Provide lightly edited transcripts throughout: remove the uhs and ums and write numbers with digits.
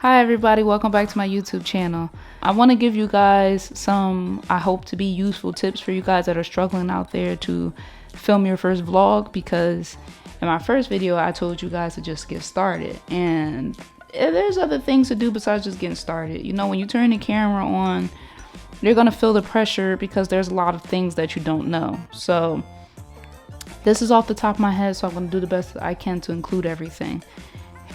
Hi everybody, welcome back to my YouTube channel. I want to give you guys some, I hope to be useful tips for you guys that are struggling out there to film your first vlog, because in my first video I told you guys to just get started, and there's other things to do besides just getting started. You know, when you turn the camera on, you're gonna feel the pressure because there's a lot of things that you don't know. So this is off the top of my head, so I'm gonna do the best that I can to include everything.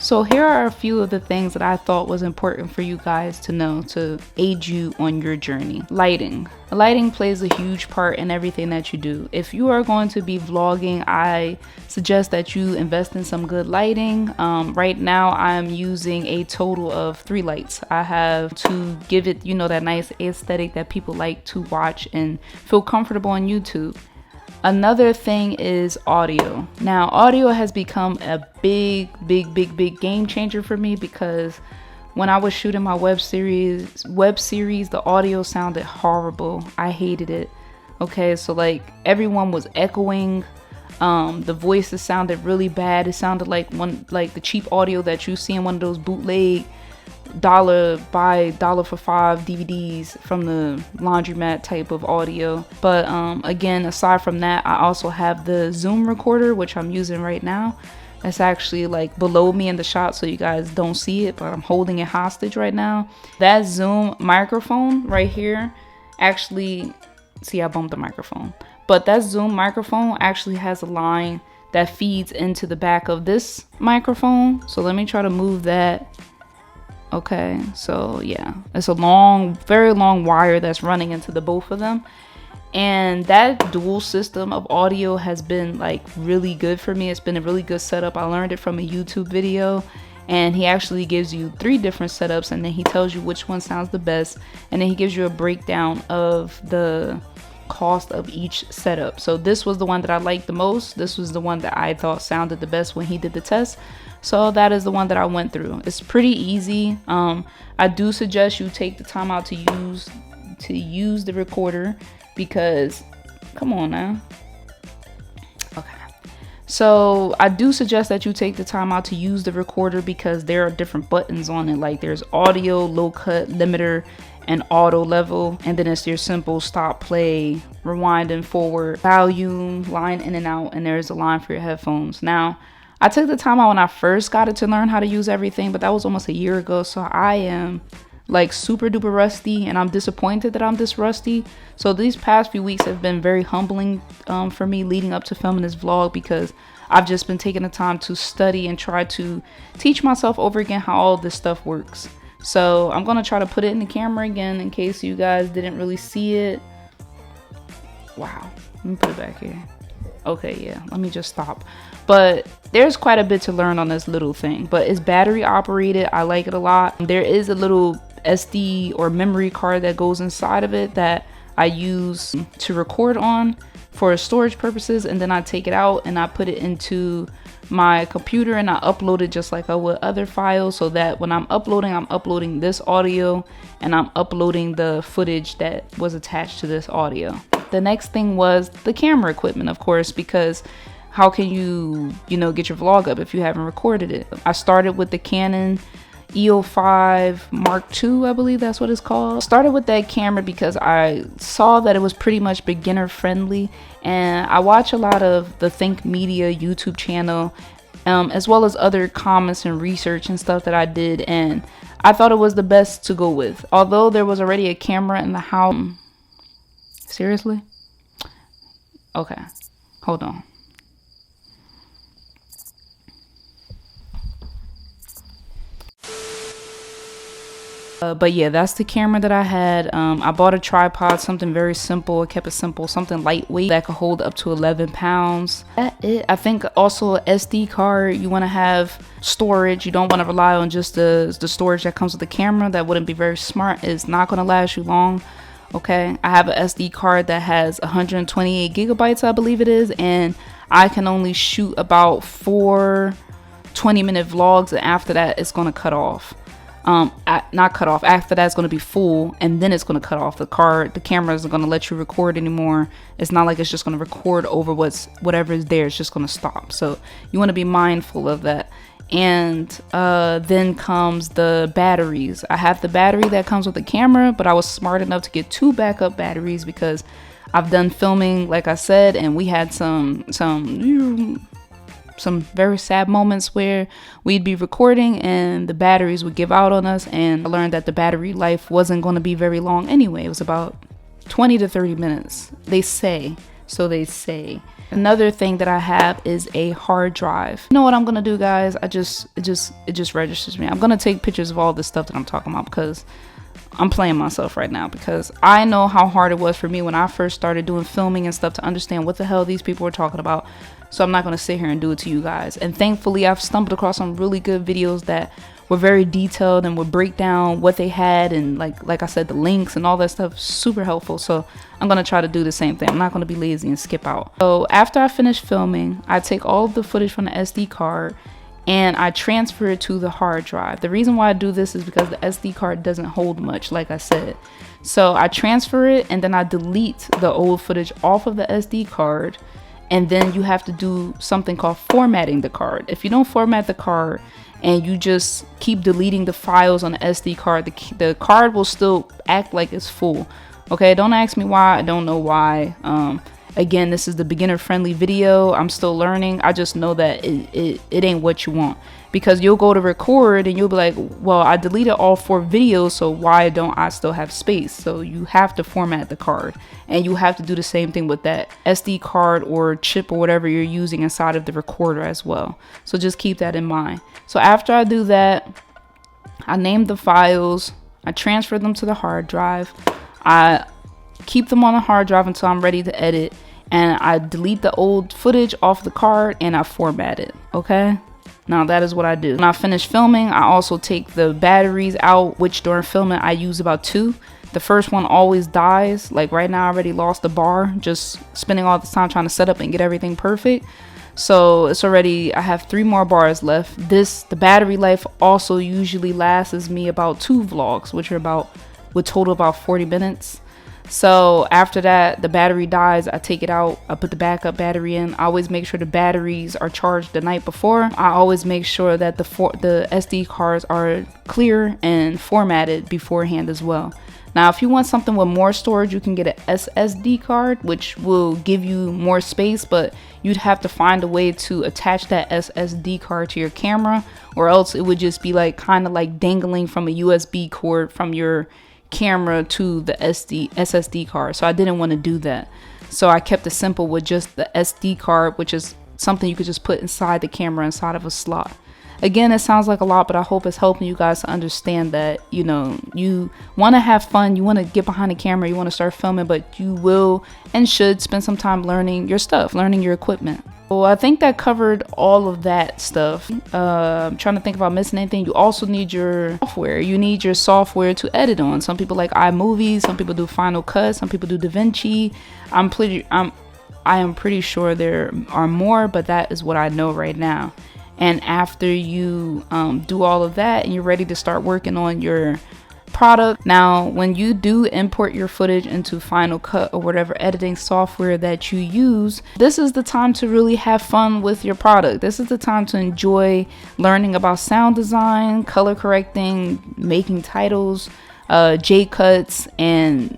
So here are a few of the things that I thought was important for you guys to know to aid you on your journey. Lighting. Lighting plays a huge part in everything that you do. If you are going to be vlogging, I suggest that you invest in some good lighting. Right now I'm using a total of 3 lights. I have to give it, you know, that nice aesthetic that people like to watch and feel comfortable on YouTube. Another thing is audio. Now, audio has become a big game changer for me, because when I was shooting my web series, the audio sounded horrible. I hated it. Okay, so like everyone was echoing. The voices sounded really bad. It sounded like the cheap audio that you see in one of those bootleg $1 for $5 DVDs from the laundromat type of audio. But again, aside from that, I also have the Zoom recorder, which I'm using right now. It's actually like below me in the shot, so you guys don't see it, but I'm holding it hostage right now. That Zoom microphone right here, actually, see, I bumped the microphone, but that Zoom microphone actually has a line that feeds into the back of this microphone. So let me try to move that. Okay, so yeah, it's a long, very long wire that's running into the both of them, and that dual system of audio has been like really good for me. It's been a really good setup. I learned it from a YouTube video, and he actually gives you 3 different setups, and then he tells you which one sounds the best, and then he gives you a breakdown of the cost of each setup. So this was the one that I liked the most. This was the one that I thought sounded the best when he did the test. So that is the one that I went through. It's pretty easy. I do suggest you take the time out to use the recorder, because come on now. Okay. So I do suggest that you take the time out to use the recorder, because there are different buttons on it. Like there's audio, low cut, limiter, and auto level, and then it's your simple stop, play, rewind and forward, volume, line in and out, and there's a line for your headphones. Now, I took the time out when I first got it to learn how to use everything, but that was almost a year ago, so I am like super duper rusty, and I'm disappointed that I'm this rusty. So these past few weeks have been very humbling for me leading up to filming this vlog, because I've just been taking the time to study and try to teach myself over again how all this stuff works. So I'm gonna try to put it in the camera again in case you guys didn't really see it. Wow, let me put it back here. Okay, yeah, let me just stop. But there's quite a bit to learn on this little thing, but it's battery operated. I like it a lot. There is a little SD or memory card that goes inside of it that I use to record on for storage purposes, and then I take it out and I put it into my computer and I upload it just like I would other files, so that when I'm uploading this audio and I'm uploading the footage that was attached to this audio. The next thing was the camera equipment, of course, because how can you get your vlog up if you haven't recorded it? I started with the Canon EO5 Mark II, I believe that's what it's called. Started with that camera because I saw that it was pretty much beginner friendly, and I watch a lot of the Think Media YouTube channel, as well as other comments and research and stuff that I did, and I thought it was the best to go with. Although there was already a camera in the house. Seriously? Okay, hold on. But yeah, that's the camera that I had. I bought a tripod, something very simple. I kept it simple, something lightweight that could hold up to 11 pounds. That's it. I think also a SD card, you want to have storage. You don't want to rely on just the storage that comes with the camera. That wouldn't be very smart. It's not going to last you long. Okay, I have an SD card that has 128 gigabytes, I believe it is, and I can only shoot about 4 20-minute vlogs, and after that it's going to cut off. not cut off. After that's going to be full, and then it's going to cut off. The camera isn't going to let you record anymore. It's not like it's just going to record over whatever is there. It's just going to stop. So you want to be mindful of that. And then comes the batteries. I have the battery that comes with the camera, but I was smart enough to get 2 backup batteries because I've done filming, like I said, and we had some very sad moments where we'd be recording and the batteries would give out on us, and I learned that the battery life wasn't going to be very long anyway. It was about 20 to 30 minutes, they say. Another thing that I have is a hard drive. You know what I'm gonna do, guys? It just registers me. I'm gonna take pictures of all this stuff that I'm talking about because I'm playing myself right now, because I know how hard it was for me when I first started doing filming and stuff to understand what the hell these people were talking about. So I'm not going to sit here and do it to you guys. And thankfully, I've stumbled across some really good videos that were very detailed and would break down what they had, and like I said, the links and all that stuff, super helpful. So I'm going to try to do the same thing. I'm not going to be lazy and skip out. So after I finish filming, I take all of the footage from the SD card and I transfer it to the hard drive. The reason why I do this is because the SD card doesn't hold much, like I said. So I transfer it and then I delete the old footage off of the SD card. And then you have to do something called formatting the card. If you don't format the card and you just keep deleting the files on the SD card, the card will still act like it's full. Okay, don't ask me why. I don't know why. Again, this is the beginner friendly video. I'm still learning. I just know that it ain't what you want, because you'll go to record and you'll be like, well, I deleted all 4 videos, so why don't I still have space? So you have to format the card, and you have to do the same thing with that SD card or chip or whatever you're using inside of the recorder as well. So just keep that in mind. So after I do that, I name the files, I transfer them to the hard drive, I keep them on the hard drive until I'm ready to edit, and I delete the old footage off the card and I format it. Okay, now that is what I do. When I finish filming, I also take the batteries out, which during filming I use about 2. The first one always dies. Like right now I already lost the bar just spending all this time trying to set up and get everything perfect. So it's already, I have 3 more bars left. The battery life also usually lasts me about 2 vlogs, which would total about 40 minutes. So after that, the battery dies, I take it out, I put the backup battery in. I always make sure the batteries are charged the night before. I always make sure that the SD cards are clear and formatted beforehand as well. Now, if you want something with more storage, you can get an SSD card, which will give you more space, but you'd have to find a way to attach that SSD card to your camera, or else it would just be like kind of like dangling from a USB cord from your camera to the SSD card. So I didn't want to do that. So I kept it simple with just the SD card, which is something you could just put inside the camera, inside of a slot. Again, it sounds like a lot, but I hope it's helping you guys to understand that, you know, you want to have fun, you want to get behind the camera, you want to start filming, but you will and should spend some time learning your stuff, learning your equipment. Well, I think that covered all of that stuff. I'm trying to think if I'm missing anything. You also need your software. You need your software to edit on. Some people like iMovie, some people do Final Cut, some people do DaVinci. I am pretty sure there are more, but that is what I know right now. And after you do all of that and you're ready to start working on your product. Now, when you do import your footage into Final Cut or whatever editing software that you use, this is the time to really have fun with your product. This is the time to enjoy learning about sound design, color correcting, making titles, J-cuts, and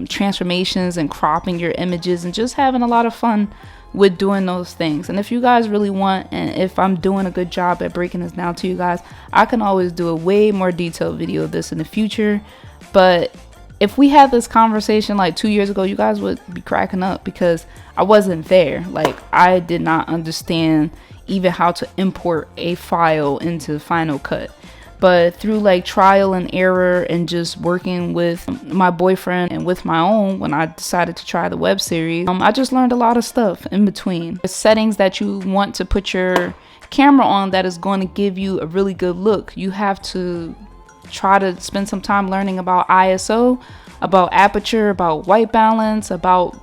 transformations, and cropping your images, and just having a lot of fun with doing those things. And if you guys really want, and if I'm doing a good job at breaking this down to you guys, I can always do a way more detailed video of this in the future. But if we had this conversation like 2 years ago, you guys would be cracking up, because I wasn't there. Like, I did not understand even how to import a file into Final Cut. But through like trial and error and just working with my boyfriend and with my own, when I decided to try the web series, I just learned a lot of stuff in between. The settings that you want to put your camera on that is going to give you a really good look. You have to try to spend some time learning about ISO, about aperture, about white balance, about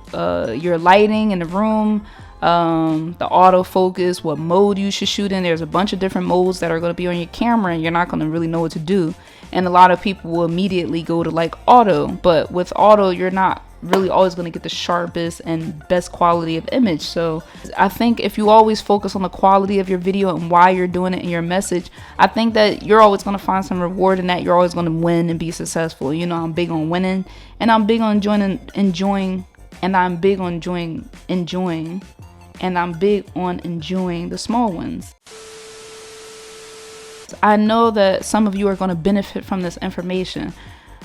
your lighting in the room, the autofocus, what mode you should shoot in. There's a bunch of different modes that are going to be on your camera, and you're not going to really know what to do. And a lot of people will immediately go to like auto, but with auto, you're not really always going to get the sharpest and best quality of image. So I think if you always focus on the quality of your video and why you're doing it and your message, I think that you're always going to find some reward in that. You're always going to win and be successful. You know, I'm big on winning, and I'm big on enjoying the small wins. I know that some of you are going to benefit from this information.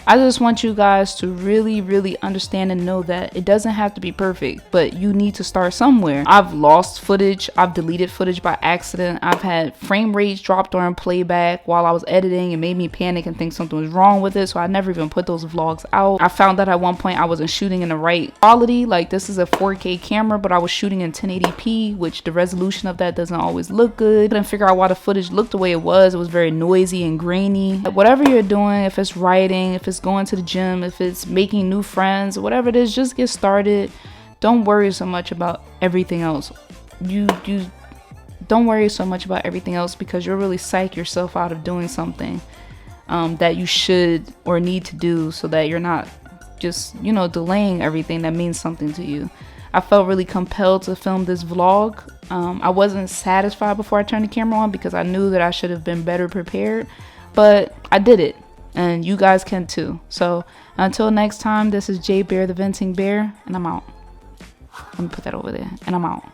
I just want you guys to really understand and know that it doesn't have to be perfect, but you need to start somewhere. I've lost footage. I've deleted footage by accident. I've had frame rates dropped during playback while I was editing. It made me panic and think something was wrong with it, so I never even put those vlogs out. I found that at one point I wasn't shooting in the right quality. Like, this is a 4K camera, but I was shooting in 1080p, which the resolution of that doesn't always look good. I couldn't figure out why the footage looked the way it was. It was very noisy and grainy. Whatever you're doing, if it's writing, if it's going to the gym, if it's making new friends, whatever it is, just get started. Don't worry so much about everything else. You don't worry so much about everything else, because you'll really psych yourself out of doing something that you should or need to do, so that you're not just, you know, delaying everything that means something to you. I felt really compelled to film this vlog. I wasn't satisfied before I turned the camera on, because I knew that I should have been better prepared, but I did it. And you guys can too. So until next time, this is J Bear the Venting Bear, and I'm out. Let me put that over there, and I'm out.